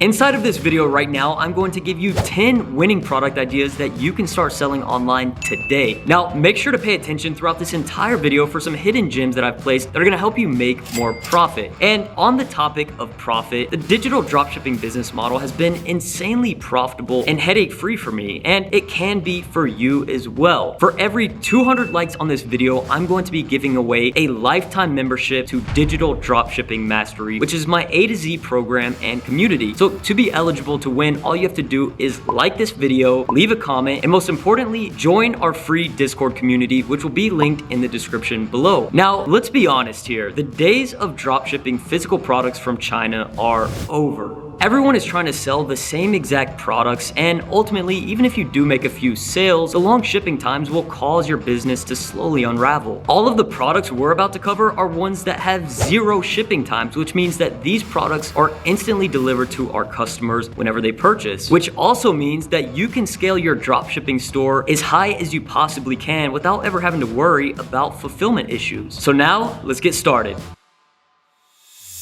Inside of this video right now, I'm going to give you 10 winning product ideas that you can start selling online today. Now, make sure to pay attention throughout this entire video for some hidden gems that I've placed that are gonna help you make more profit. And on the topic of profit, the digital dropshipping business model has been insanely profitable and headache-free for me, and it can be for you as well. For every 200 likes on this video, I'm going to be giving away a lifetime membership to Digital Dropshipping Mastery, which is my A to Z program and community. So to be eligible to win, all you have to do is like this video, leave a comment, and most importantly, join our free Discord community, which will be linked in the description below. Now, let's be honest here. The days of dropshipping physical products from China are over. Everyone is trying to sell the same exact products, and ultimately, even if you do make a few sales, the long shipping times will cause your business to slowly unravel. All of the products we're about to cover are ones that have 0 shipping times, which means that these products are instantly delivered to our customers whenever they purchase, which also means that you can scale your dropshipping store as high as you possibly can without ever having to worry about fulfillment issues. So now, let's get started.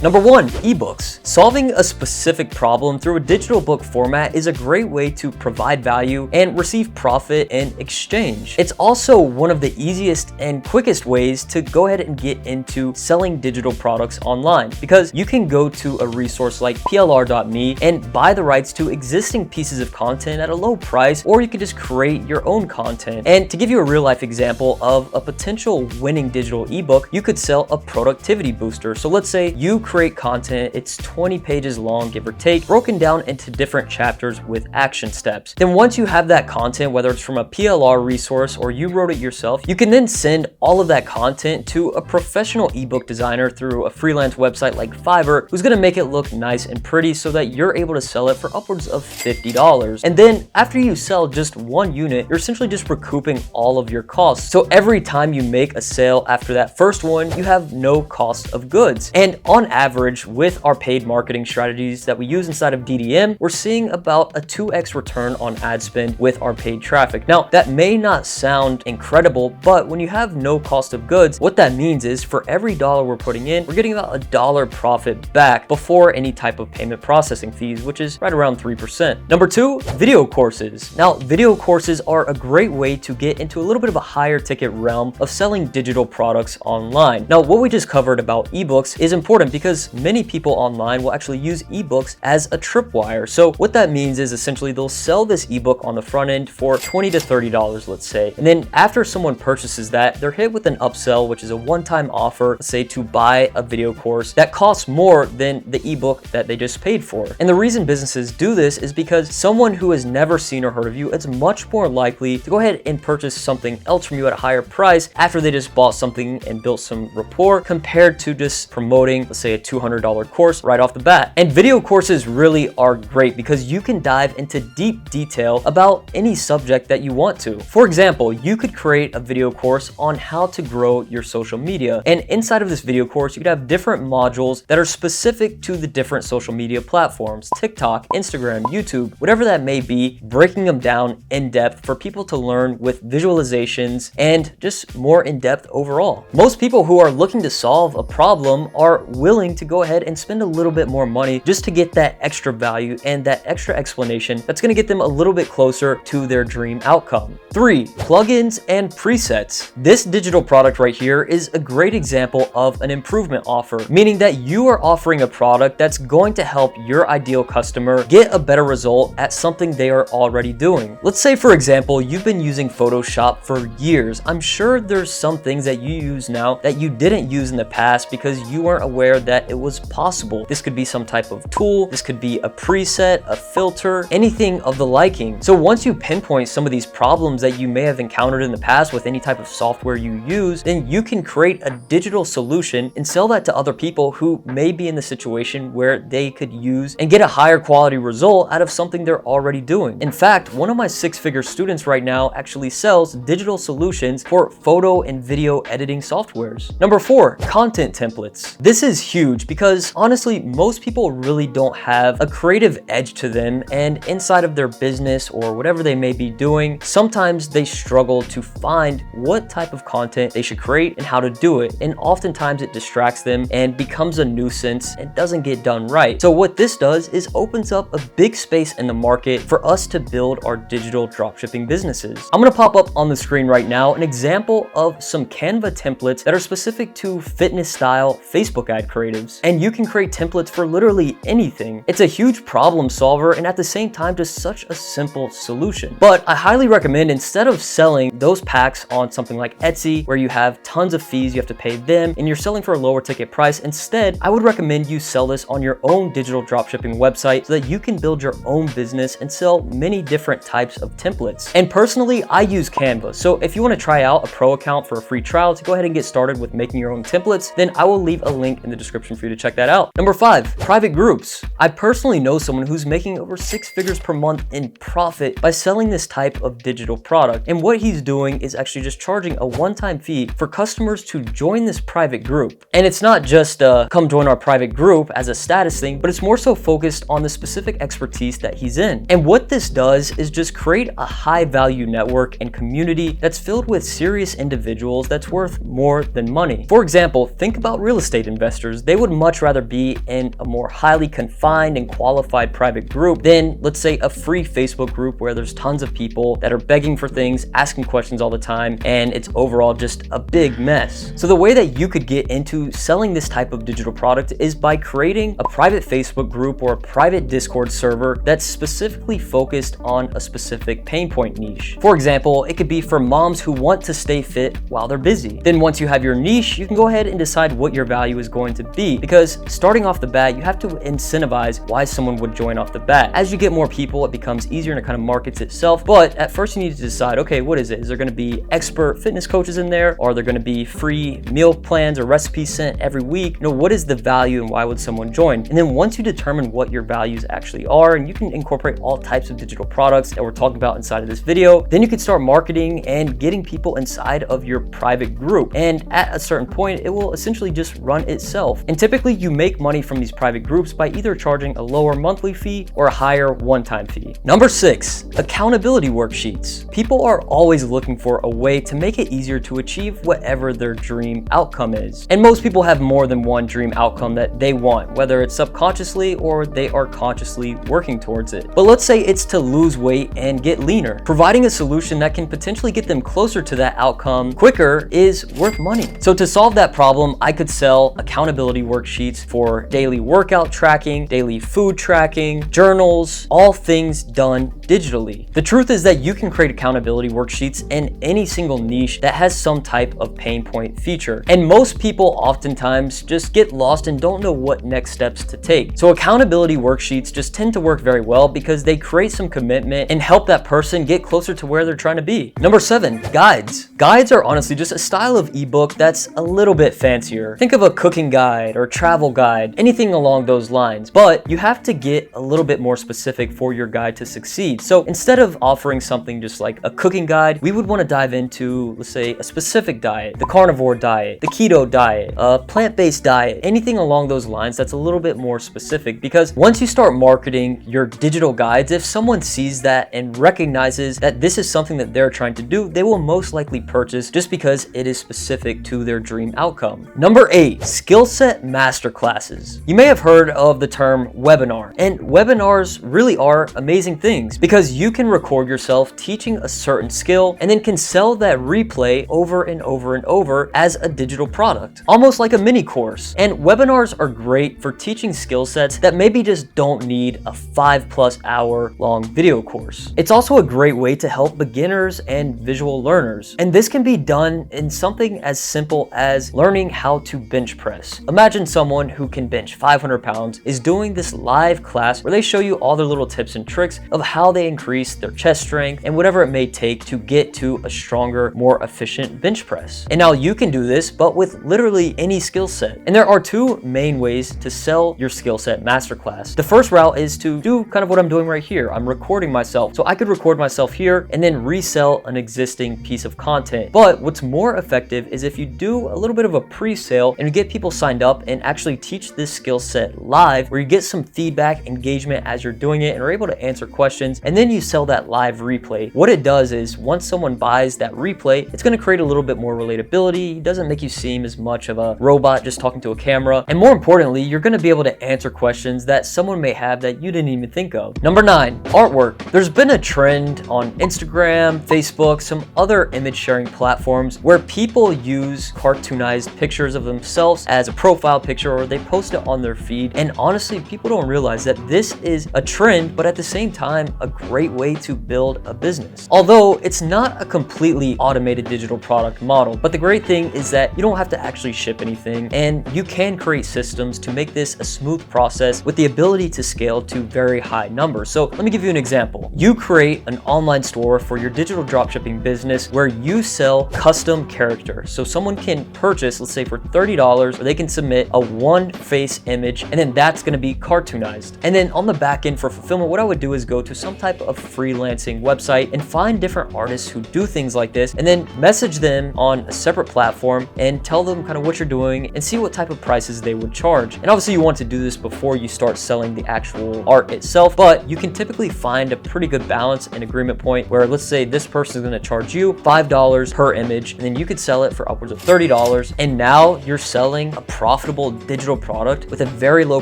Number 1, eBooks. Solving a specific problem through a digital book format is a great way to provide value and receive profit in exchange. It's also one of the easiest and quickest ways to go ahead and get into selling digital products online, because you can go to a resource like plr.me and buy the rights to existing pieces of content at a low price, or you can just create your own content. And to give you a real life example of a potential winning digital ebook, you could sell a productivity booster. So let's say you create content, it's 20 pages long, give or take, broken down into different chapters with action steps. Then once you have that content, whether it's from a PLR resource or you wrote it yourself, you can then send all of that content to a professional ebook designer through a freelance website like Fiverr, who's gonna make it look nice and pretty so that you're able to sell it for upwards of $50. And then after you sell just one unit, you're essentially just recouping all of your costs. So every time you make a sale after that first one, you have no cost of goods. And on average, with our paid marketing strategies that we use inside of DDM, we're seeing about a 2x return on ad spend with our paid traffic. Now, that may not sound incredible, but when you have no cost of goods, what that means is for every dollar we're putting in, we're getting about $1 profit back before any type of payment processing fees, which is right around 3%. Number 2, video courses. Now, video courses are a great way to get into a little bit of a higher ticket realm of selling digital products online. Now, what we just covered about ebooks is important because many people online will actually use ebooks as a tripwire. So what that means is essentially they'll sell this ebook on the front end for $20 to $30, let's say. And then after someone purchases that, they're hit with an upsell, which is a one-time offer, let's say to buy a video course that costs more than the ebook that they just paid for. And the reason businesses do this is because someone who has never seen or heard of you is much more likely to go ahead and purchase something else from you at a higher price after they just bought something and built some rapport, compared to just promoting, let's say, a $200 course right off the bat. And video courses really are great because you can dive into deep detail about any subject that you want to. For example, you could create a video course on how to grow your social media. And inside of this video course, you could have different modules that are specific to the different social media platforms, TikTok, Instagram, YouTube, whatever that may be, breaking them down in depth for people to learn with visualizations and just more in depth overall. Most people who are looking to solve a problem are willing to go ahead and spend a little bit more money just to get that extra value and that extra explanation that's going to get them a little bit closer to their dream outcome. 3, plugins and presets. This digital product right here is a great example of an improvement offer, meaning that you are offering a product that's going to help your ideal customer get a better result at something they are already doing. Let's say, for example, you've been using Photoshop for years. I'm sure there's some things that you use now that you didn't use in the past because you weren't aware that it was possible. This could be some type of tool, this could be a preset, a filter, anything of the liking. So once you pinpoint some of these problems that you may have encountered in the past with any type of software you use, then you can create a digital solution and sell that to other people who may be in the situation where they could use and get a higher quality result out of something they're already doing. In fact, one of my 6-figure students right now actually sells digital solutions for photo and video editing softwares. Number 4, content templates. This is huge huge because honestly, most people really don't have a creative edge to them, and inside of their business or whatever they may be doing, sometimes they struggle to find what type of content they should create and how to do it. And oftentimes it distracts them and becomes a nuisance and doesn't get done right. So what this does is opens up a big space in the market for us to build our digital dropshipping businesses. I'm gonna pop up on the screen right now an example of some Canva templates that are specific to fitness style Facebook ad creatives. And you can create templates for literally anything. It's a huge problem solver and at the same time just such a simple solution. But I highly recommend, instead of selling those packs on something like Etsy where you have tons of fees you have to pay them and you're selling for a lower ticket price, instead I would recommend you sell this on your own digital dropshipping website so that you can build your own business and sell many different types of templates. And personally, I use Canva. So if you want to try out a pro account for a free trial to go ahead and get started with making your own templates, then I will leave a link in the description for you to check that out. Number 5, private groups. I personally know someone who's making over 6 figures per month in profit by selling this type of digital product. And what he's doing is actually just charging a one-time fee for customers to join this private group. And it's not just come join our private group as a status thing, but it's more so focused on the specific expertise that he's in. And what this does is just create a high value network and community that's filled with serious individuals that's worth more than money. For example, think about real estate investors. They would much rather be in a more highly confined and qualified private group than, let's say, a free Facebook group where there's tons of people that are begging for things, asking questions all the time, and it's overall just a big mess. So the way that you could get into selling this type of digital product is by creating a private Facebook group or a private Discord server that's specifically focused on a specific pain point niche. For example, it could be for moms who want to stay fit while they're busy. Then once you have your niche, you can go ahead and decide what your value is going to be, because starting off the bat, you have to incentivize why someone would join off the bat. As you get more people, it becomes easier and it kind of markets itself. But at first you need to decide, okay, what is it? Is there going to be expert fitness coaches in there? Or are there going to be free meal plans or recipes sent every week? You know, what is the value and why would someone join? And then once you determine what your values actually are, and you can incorporate all types of digital products that we're talking about inside of this video, then you can start marketing and getting people inside of your private group. And at a certain point, it will essentially just run itself. And typically you make money from these private groups by either charging a lower monthly fee or a higher one-time fee. Number 6, accountability worksheets. People are always looking for a way to make it easier to achieve whatever their dream outcome is. And most people have more than one dream outcome that they want, whether it's subconsciously or they are consciously working towards it. But let's say it's to lose weight and get leaner. Providing a solution that can potentially get them closer to that outcome quicker is worth money. So to solve that problem, I could sell accountability worksheets for daily workout tracking, daily food tracking, journals, all things done digitally. The truth is that you can create accountability worksheets in any single niche that has some type of pain point feature. And most people oftentimes just get lost and don't know what next steps to take. So accountability worksheets just tend to work very well because they create some commitment and help that person get closer to where they're trying to be. Number 7, guides. Guides are honestly just a style of ebook that's a little bit fancier. Think of a cooking guide or travel guide, anything along those lines, but you have to get a little bit more specific for your guide to succeed. So instead of offering something just like a cooking guide, we would want to dive into, let's say, a specific diet, the carnivore diet, the keto diet, a plant-based diet, anything along those lines that's a little bit more specific. Because once you start marketing your digital guides, if someone sees that and recognizes that this is something that they're trying to do, they will most likely purchase just because it is specific to their dream outcome. Number 8, Skillset Masterclasses. You may have heard of the term webinar, and webinars really are amazing things because you can record yourself teaching a certain skill and then can sell that replay over and over and over as a digital product, almost like a mini course. And webinars are great for teaching skill sets that maybe just don't need a 5+ hour long video course. It's also a great way to help beginners and visual learners. And this can be done in something as simple as learning how to bench press. Imagine someone who can bench 500 pounds is doing this live class where they show you all their little tips and tricks of how they they increase their chest strength and whatever it may take to get to a stronger, more efficient bench press. And now you can do this, but with literally any skill set. And there are two main ways to sell your Skillset Masterclass. The first route is to do kind of what I'm doing right here. I'm recording myself. So I could record myself here and then resell an existing piece of content. But what's more effective is if you do a little bit of a pre-sale and you get people signed up and actually teach this skill set live, where you get some feedback, engagement as you're doing it and are able to answer questions, and then you sell that live replay. What it does is once someone buys that replay, it's going to create a little bit more relatability. It doesn't make you seem as much of a robot just talking to a camera. And more importantly, you're going to be able to answer questions that someone may have that you didn't even think of. Number 9, artwork. There's been a trend on Instagram, Facebook, some other image sharing platforms where people use cartoonized pictures of themselves as a profile picture, or they post it on their feed. And honestly, people don't realize that this is a trend, but at the same time, a great way to build a business. Although it's not a completely automated digital product model, but the great thing is that you don't have to actually ship anything, and you can create systems to make this a smooth process with the ability to scale to very high numbers. So let me give you an example. You create an online store for your digital dropshipping business where you sell custom characters. So someone can purchase, let's say for $30, or they can submit a one face image, and then that's going to be cartoonized. And then on the back end for fulfillment, what I would do is go to some type of freelancing website and find different artists who do things like this, and then message them on a separate platform and tell them kind of what you're doing and see what type of prices they would charge. And obviously you want to do this before you start selling the actual art itself, but you can typically find a pretty good balance and agreement point where, let's say this person is going to charge you $5 per image, and then you could sell it for upwards of $30, and now you're selling a profitable digital product with a very low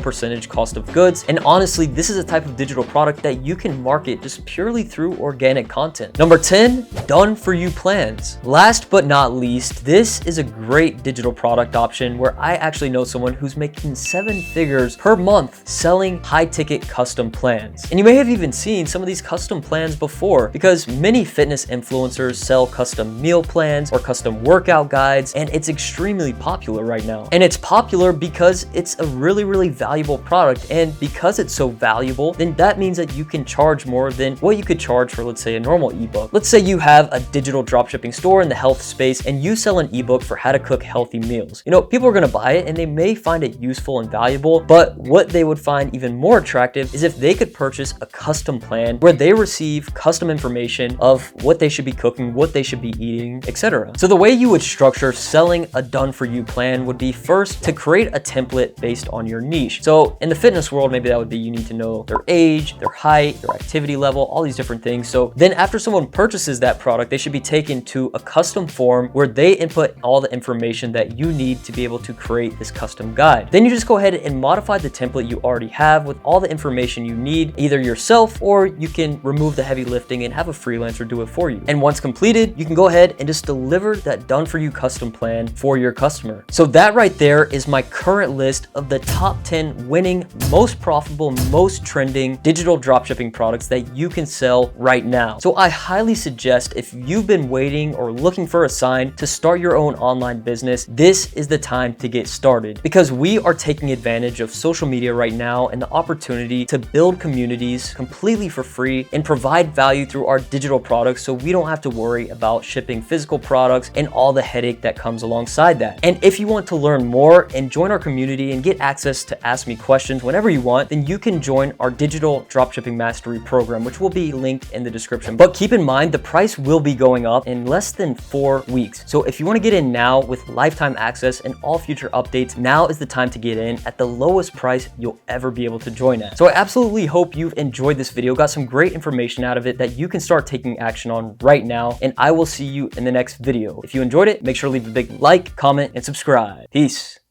percentage cost of goods. And honestly, this is a type of digital product that you can market just purely through organic content. Number 10, done for you plans. Last but not least, this is a great digital product option where I actually know someone who's making 7 figures per month selling high ticket custom plans. And you may have even seen some of these custom plans before, because many fitness influencers sell custom meal plans or custom workout guides, and it's extremely popular right now. And it's popular because it's a really, really valuable product. And because it's so valuable, then that means that you can charge more than what you could charge for, let's say, a normal ebook. Let's say you have a digital dropshipping store in the health space and you sell an ebook for how to cook healthy meals. You know, people are going to buy it and they may find it useful and valuable, but what they would find even more attractive is if they could purchase a custom plan where they receive custom information of what they should be cooking, what they should be eating, etc. So the way you would structure selling a done for you plan would be first to create a template based on your niche. So in the fitness world, maybe that would be you need to know their age, their height, their activity level, all these different things. So then after someone purchases that product, they should be taken to a custom form where they input all the information that you need to be able to create this custom guide. Then you just go ahead and modify the template you already have with all the information you need, either yourself or you can remove the heavy lifting and have a freelancer do it for you. And once completed, you can go ahead and just deliver that done for you custom plan for your customer. So that right there is my current list of the top 10 winning, most profitable, most trending digital dropshipping products that you can sell right now. So I highly suggest, if you've been waiting or looking for a sign to start your own online business, this is the time to get started, because we are taking advantage of social media right now and the opportunity to build communities completely for free and provide value through our digital products, so we don't have to worry about shipping physical products and all the headache that comes alongside that. And if you want to learn more and join our community and get access to ask me questions whenever you want, then you can join our digital dropshipping mastery program, which will be linked in the description. But keep in mind, the price will be going up in less than 4 weeks. So if you want to get in now with lifetime access and all future updates, now is the time to get in at the lowest price you'll ever be able to join at. So I absolutely hope you've enjoyed this video, got some great information out of it that you can start taking action on right now, and I will see you in the next video. If you enjoyed it, make sure to leave a big like, comment, and subscribe. Peace.